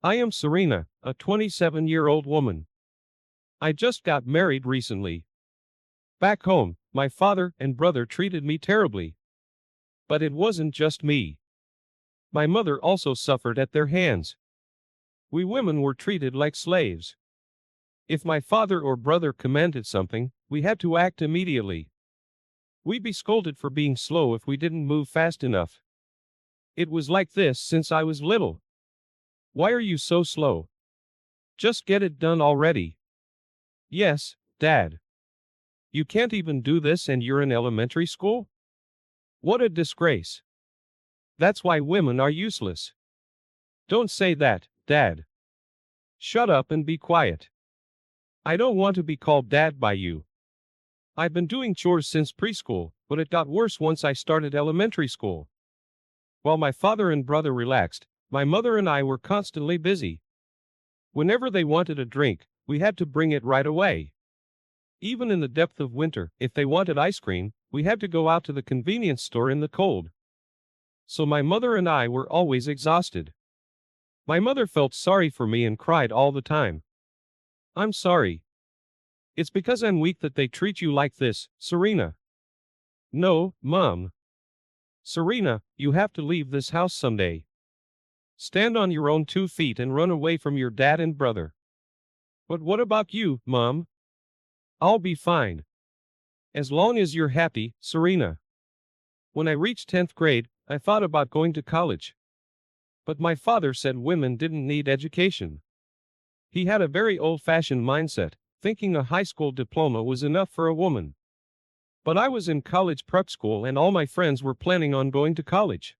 I am Serena, a 27-year-old woman. I just got married recently. Back home, my father and brother treated me terribly. But it wasn't just me. My mother also suffered at their hands. We women were treated like slaves. If my father or brother commanded something, we had to act immediately. We'd be scolded for being slow if we didn't move fast enough. It was like this since I was little. Why are you so slow? Just get it done already. Yes, Dad. You can't even do this and you're in elementary school? What a disgrace. That's why women are useless. Don't say that, Dad. Shut up and be quiet. I don't want to be called Dad by you. I've been doing chores since preschool, but it got worse once I started elementary school. While my father and brother relaxed, my mother and I were constantly busy. Whenever they wanted a drink, we had to bring it right away. Even in the depth of winter, if they wanted ice cream, we had to go out to the convenience store in the cold. So my mother and I were always exhausted. My mother felt sorry for me and cried all the time. I'm sorry. It's because I'm weak that they treat you like this, Serena. No, Mom. Serena, you have to leave this house someday. Stand on your own 2 feet and run away from your dad and brother. But what about you, Mom? I'll be fine. As long as you're happy, Serena. When I reached 10th grade, I thought about going to college. But my father said women didn't need education. He had a very old-fashioned mindset, thinking a high school diploma was enough for a woman. But I was in college prep school and all my friends were planning on going to college.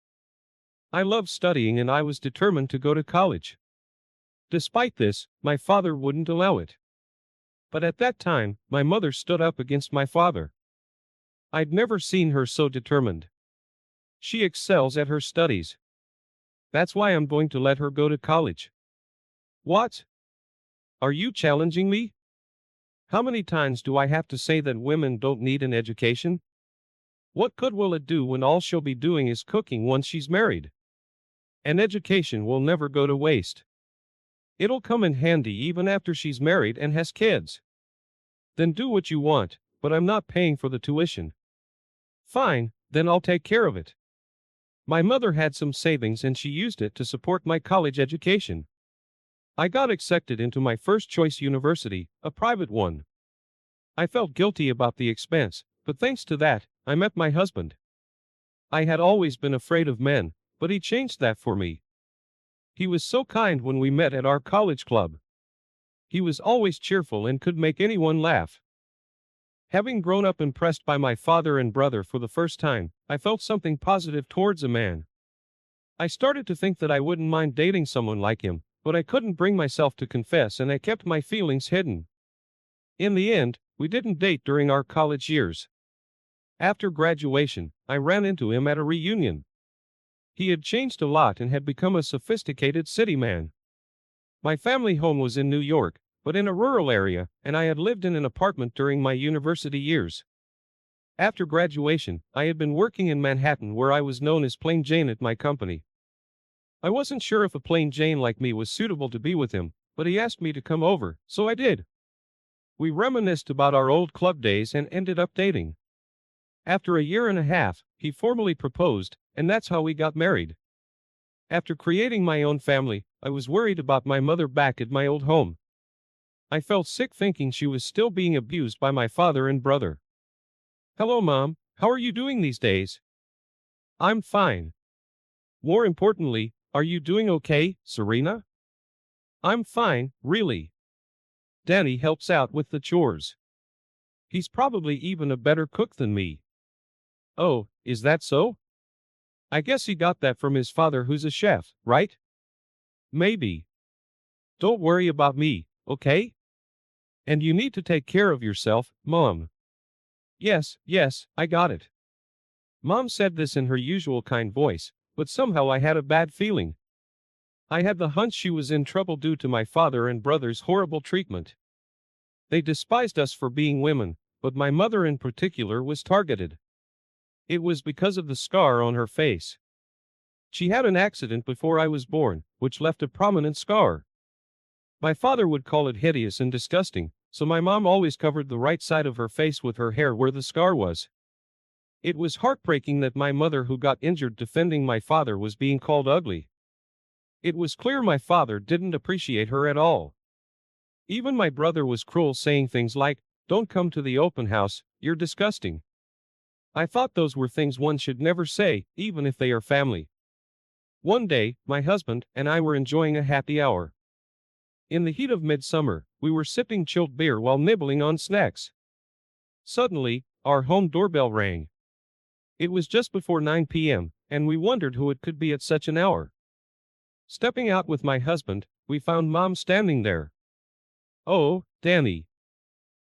I loved studying and I was determined to go to college. Despite this, my father wouldn't allow it. But at that time, my mother stood up against my father. I'd never seen her so determined. She excels at her studies. That's why I'm going to let her go to college. What? Are you challenging me? How many times do I have to say that women don't need an education? What good will it do when all she'll be doing is cooking once she's married? An education will never go to waste. It'll come in handy even after she's married and has kids. Then do what you want, but I'm not paying for the tuition. Fine, then I'll take care of it. My mother had some savings and she used it to support my college education. I got accepted into my first choice university, a private one. I felt guilty about the expense, but thanks to that, I met my husband. I had always been afraid of men, but he changed that for me. He was so kind when we met at our college club. He was always cheerful and could make anyone laugh. Having grown up impressed by my father and brother for the first time, I felt something positive towards a man. I started to think that I wouldn't mind dating someone like him, but I couldn't bring myself to confess and I kept my feelings hidden. In the end, we didn't date during our college years. After graduation, I ran into him at a reunion. He had changed a lot and had become a sophisticated city man. My family home was in New York, but in a rural area, and I had lived in an apartment during my university years. After graduation, I had been working in Manhattan where I was known as Plain Jane at my company. I wasn't sure if a plain Jane like me was suitable to be with him, but he asked me to come over, so I did. We reminisced about our old club days and ended up dating. After a year and a half, he formally proposed, and that's how we got married. After creating my own family, I was worried about my mother back at my old home. I felt sick thinking she was still being abused by my father and brother. Hello, Mom, how are you doing these days? I'm fine. More importantly, are you doing okay, Serena? I'm fine, really. Danny helps out with the chores. He's probably even a better cook than me. Oh, is that so? I guess he got that from his father who's a chef, right? Maybe. Don't worry about me, okay? And you need to take care of yourself, Mom. Yes, I got it. Mom said this in her usual kind voice, but somehow I had a bad feeling. I had the hunch she was in trouble due to my father and brother's horrible treatment. They despised us for being women, but my mother in particular was targeted. It was because of the scar on her face. She had an accident before I was born, which left a prominent scar. My father would call it hideous and disgusting, so my mom always covered the right side of her face with her hair where the scar was. It was heartbreaking that my mother, who got injured defending my father, was being called ugly. It was clear my father didn't appreciate her at all. Even my brother was cruel, saying things like, "Don't come to the open house, you're disgusting." I thought those were things one should never say, even if they are family. One day, my husband and I were enjoying a happy hour. In the heat of midsummer, we were sipping chilled beer while nibbling on snacks. Suddenly, our home doorbell rang. It was just before 9 p.m., and we wondered who it could be at such an hour. Stepping out with my husband, we found Mom standing there. "Oh, Danny.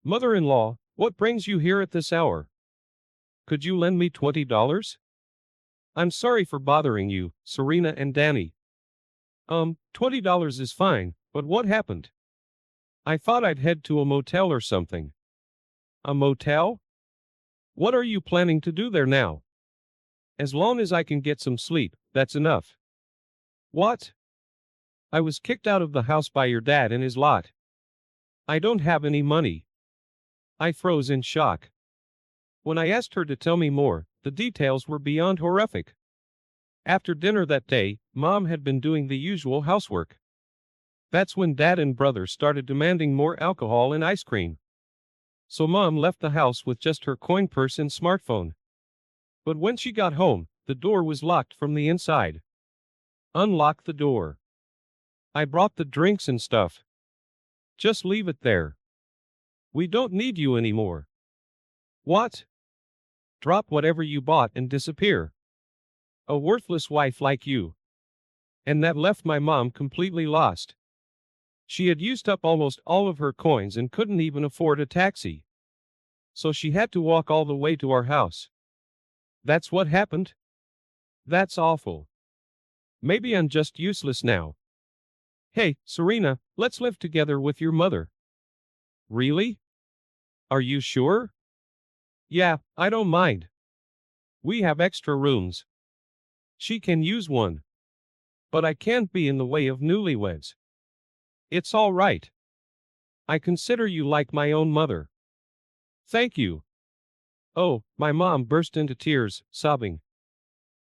Mother-in-law, what brings you here at this hour? Could you lend me $20? I'm sorry for bothering you, Serena and Danny." $20 is fine, but what happened? I thought I'd head to a motel or something." "A motel? What are you planning to do there now?" "As long as I can get some sleep, that's enough." "What? I was kicked out of the house by your dad and his lot. I don't have any money." I froze in shock. When I asked her to tell me more, the details were beyond horrific. After dinner that day, Mom had been doing the usual housework. That's when Dad and brother started demanding more alcohol and ice cream. So Mom left the house with just her coin purse and smartphone. But when she got home, the door was locked from the inside. "Unlock the door. I brought the drinks and stuff. Just leave it there. We don't need you anymore." "What?" "Drop whatever you bought and disappear. A worthless wife like you." And that left my mom completely lost. She had used up almost all of her coins and couldn't even afford a taxi. So she had to walk all the way to our house. That's what happened? That's awful. Maybe I'm just useless now. Hey, Serena, let's live together with your mother. Really? Are you sure? Yeah, I don't mind. We have extra rooms. She can use one. But I can't be in the way of newlyweds. It's all right. I consider you like my own mother. Thank you. Oh, my mom burst into tears, sobbing.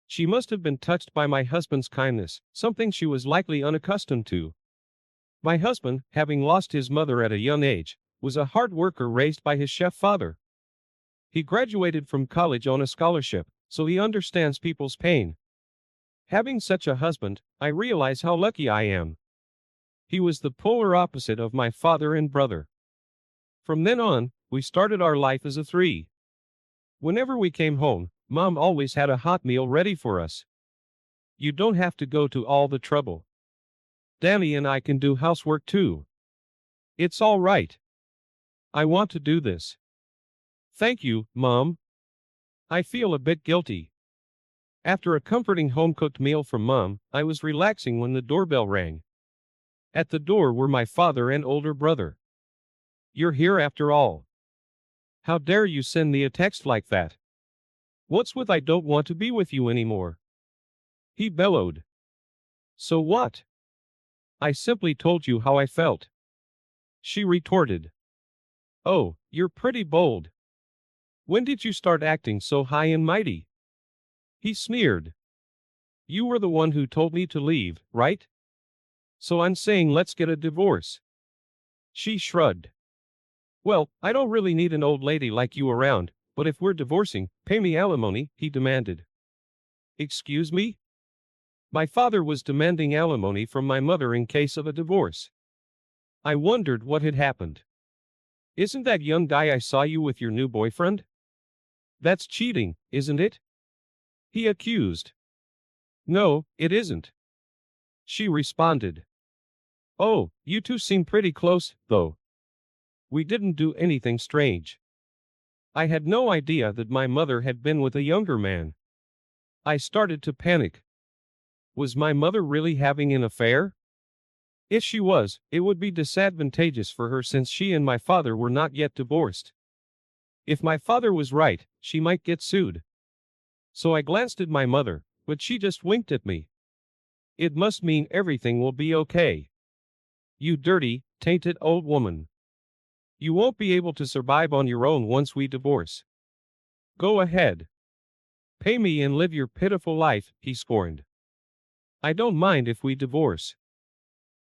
She must have been touched by my husband's kindness, something she was likely unaccustomed to. My husband, having lost his mother at a young age, was a hard worker raised by his chef father. He graduated from college on a scholarship, so he understands people's pain. Having such a husband, I realize how lucky I am. He was the polar opposite of my father and brother. From then on, we started our life as a three. Whenever we came home, Mom always had a hot meal ready for us. You don't have to go to all the trouble. Danny and I can do housework too. It's all right. I want to do this. Thank you, Mom. I feel a bit guilty. After a comforting home-cooked meal from Mom, I was relaxing when the doorbell rang. At the door were my father and older brother. You're here after all. How dare you send me a text like that? What's with "I don't want to be with you anymore"? He bellowed. So what? I simply told you how I felt. She retorted. Oh, you're pretty bold. When did you start acting so high and mighty? He sneered. You were the one who told me to leave, right? So I'm saying let's get a divorce. She shrugged. Well, I don't really need an old lady like you around, but if we're divorcing, pay me alimony, he demanded. Excuse me? My father was demanding alimony from my mother in case of a divorce. I wondered what had happened. Isn't that young guy I saw you with your new boyfriend? That's cheating, isn't it? He accused. No, it isn't. She responded. Oh, you two seem pretty close, though. We didn't do anything strange. I had no idea that my mother had been with a younger man. I started to panic. Was my mother really having an affair? If she was, it would be disadvantageous for her since she and my father were not yet divorced. If my father was right, she might get sued. So I glanced at my mother, but she just winked at me. It must mean everything will be okay. You dirty, tainted old woman. You won't be able to survive on your own once we divorce. Go ahead. Pay me and live your pitiful life, he scorned. I don't mind if we divorce.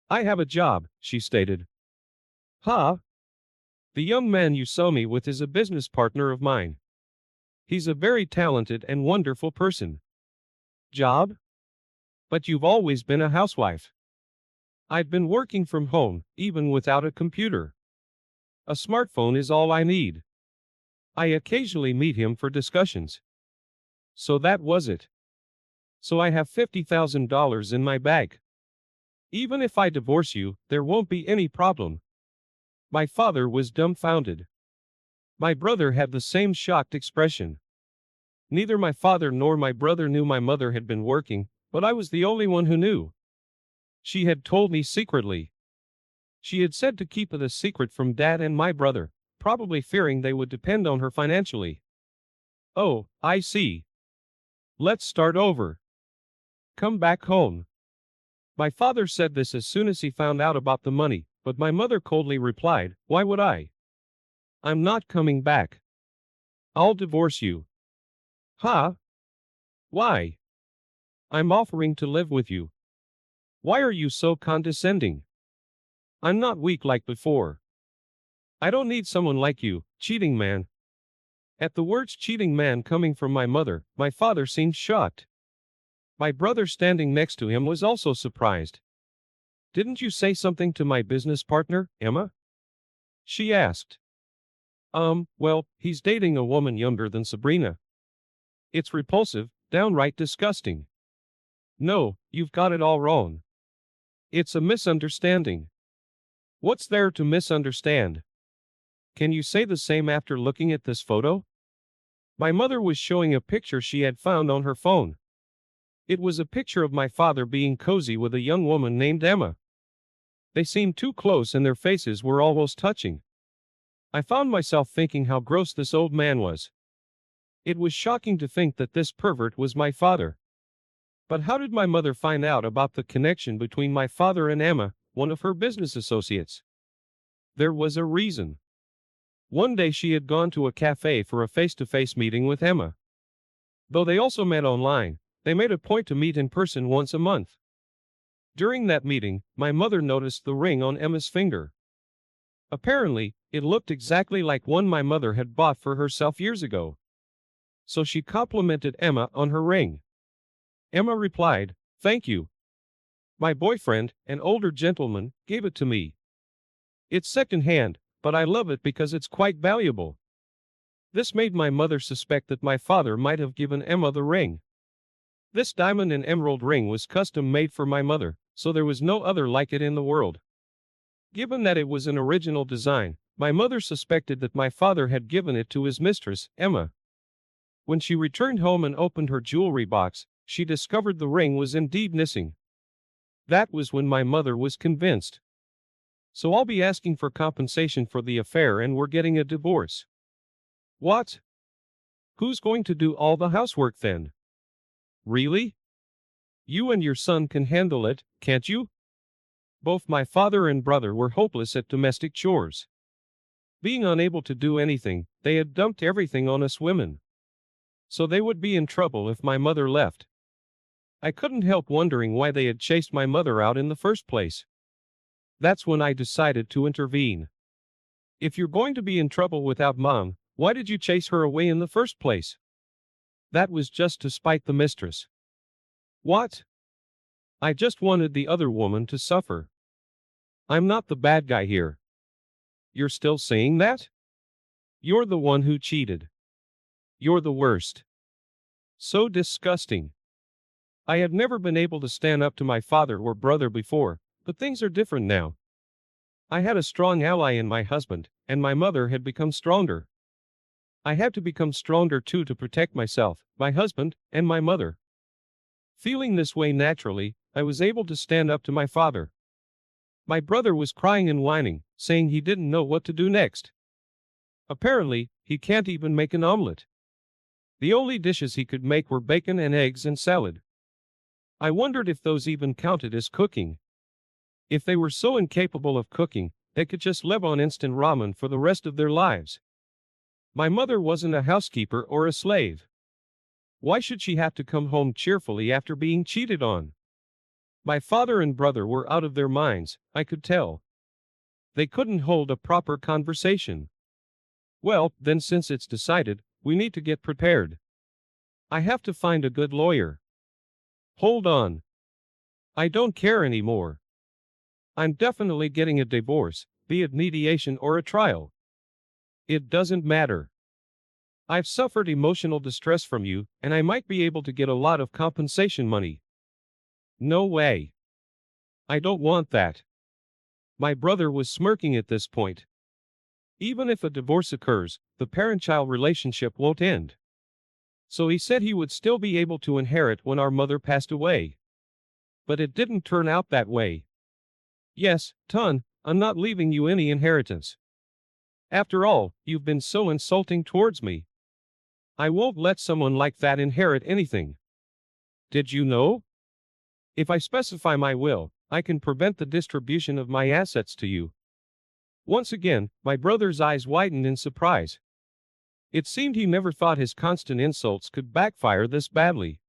I have a job, she stated. Huh? The young man you saw me with is a business partner of mine. He's a very talented and wonderful person. Job? But you've always been a housewife. I've been working from home, even without a computer. A smartphone is all I need. I occasionally meet him for discussions. So that was it. So I have $50,000 in my bag. Even if I divorce you, there won't be any problem. My father was dumbfounded. My brother had the same shocked expression. Neither my father nor my brother knew my mother had been working, but I was the only one who knew. She had told me secretly. She had said to keep it a secret from Dad and my brother, probably fearing they would depend on her financially. Oh, I see. Let's start over. Come back home. My father said this as soon as he found out about the money, but my mother coldly replied, Why would I? I'm not coming back. I'll divorce you. Huh? Why? I'm offering to live with you. Why are you so condescending? I'm not weak like before. I don't need someone like you, cheating man. At the words cheating man coming from my mother, my father seemed shocked. My brother standing next to him was also surprised. Didn't you say something to my business partner, Emma? She asked. Well, he's dating a woman younger than Sabrina. It's repulsive, downright disgusting. No, you've got it all wrong. It's a misunderstanding. What's there to misunderstand? Can you say the same after looking at this photo? My mother was showing a picture she had found on her phone. It was a picture of my father being cozy with a young woman named Emma. They seemed too close and their faces were almost touching. I found myself thinking how gross this old man was. It was shocking to think that this pervert was my father. But how did my mother find out about the connection between my father and Emma, one of her business associates? There was a reason. One day she had gone to a cafe for a face-to-face meeting with Emma. Though they also met online, they made a point to meet in person once a month. During that meeting, my mother noticed the ring on Emma's finger. Apparently, it looked exactly like one my mother had bought for herself years ago. So she complimented Emma on her ring. Emma replied, Thank you. My boyfriend, an older gentleman, gave it to me. It's second-hand, but I love it because it's quite valuable. This made my mother suspect that my father might have given Emma the ring. This diamond and emerald ring was custom made for my mother, so there was no other like it in the world. Given that it was an original design, my mother suspected that my father had given it to his mistress, Emma. When she returned home and opened her jewelry box, she discovered the ring was indeed missing. That was when my mother was convinced. So I'll be asking for compensation for the affair and we're getting a divorce. What? Who's going to do all the housework then? Really? You and your son can handle it, can't you? Both my father and brother were hopeless at domestic chores. Being unable to do anything, they had dumped everything on us women. So they would be in trouble if my mother left. I couldn't help wondering why they had chased my mother out in the first place. That's when I decided to intervene. If you're going to be in trouble without Mom, why did you chase her away in the first place? That was just to spite the mistress. What? I just wanted the other woman to suffer. I'm not the bad guy here. You're still saying that? You're the one who cheated. You're the worst. So disgusting. I had never been able to stand up to my father or brother before, but things are different now. I had a strong ally in my husband, and my mother had become stronger. I had to become stronger too to protect myself, my husband, and my mother. Feeling this way naturally, I was able to stand up to my father. My brother was crying and whining, saying he didn't know what to do next. Apparently, he can't even make an omelet. The only dishes he could make were bacon and eggs and salad. I wondered if those even counted as cooking. If they were so incapable of cooking, they could just live on instant ramen for the rest of their lives. My mother wasn't a housekeeper or a slave. Why should she have to come home cheerfully after being cheated on? My father and brother were out of their minds, I could tell. They couldn't hold a proper conversation. Well, then since it's decided, we need to get prepared. I have to find a good lawyer. Hold on. I don't care anymore. I'm definitely getting a divorce, be it mediation or a trial. It doesn't matter. I've suffered emotional distress from you, and I might be able to get a lot of compensation money. No way. I don't want that. My brother was smirking at this point. Even if a divorce occurs, the parent-child relationship won't end. So he said he would still be able to inherit when our mother passed away. But it didn't turn out that way. Yes, Ton, I'm not leaving you any inheritance. After all, you've been so insulting towards me. I won't let someone like that inherit anything. Did you know? If I specify my will, I can prevent the distribution of my assets to you. Once again, my brother's eyes widened in surprise. It seemed he never thought his constant insults could backfire this badly.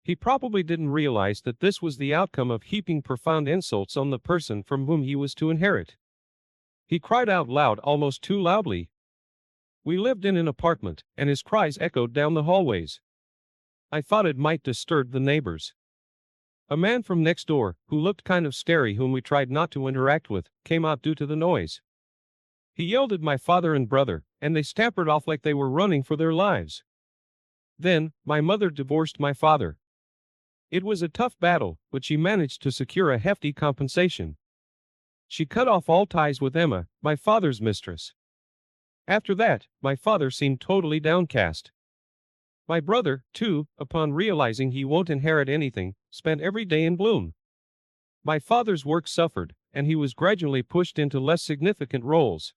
He probably didn't realize that this was the outcome of heaping profound insults on the person from whom he was to inherit. He cried out loud, almost too loudly. We lived in an apartment, and his cries echoed down the hallways. I thought it might disturb the neighbors. A man from next door, who looked kind of starey, whom we tried not to interact with, came out due to the noise. He yelled at my father and brother, and they scampered off like they were running for their lives. Then, my mother divorced my father. It was a tough battle, but she managed to secure a hefty compensation. She cut off all ties with Emma, my father's mistress. After that, my father seemed totally downcast. My brother, too, upon realizing he won't inherit anything, spent every day in gloom. My father's work suffered, and he was gradually pushed into less significant roles.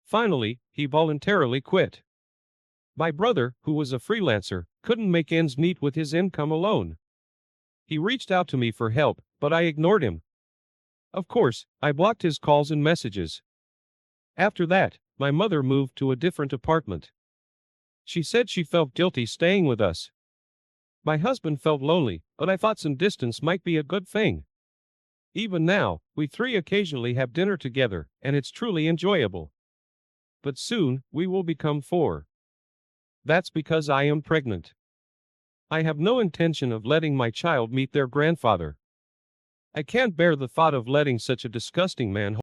Finally, he voluntarily quit. My brother, who was a freelancer, couldn't make ends meet with his income alone. He reached out to me for help, but I ignored him. Of course, I blocked his calls and messages. After that, my mother moved to a different apartment. She said she felt guilty staying with us. My husband felt lonely, but I thought some distance might be a good thing. Even now, we three occasionally have dinner together, and it's truly enjoyable. But soon, we will become four. That's because I am pregnant. I have no intention of letting my child meet their grandfather. I can't bear the thought of letting such a disgusting man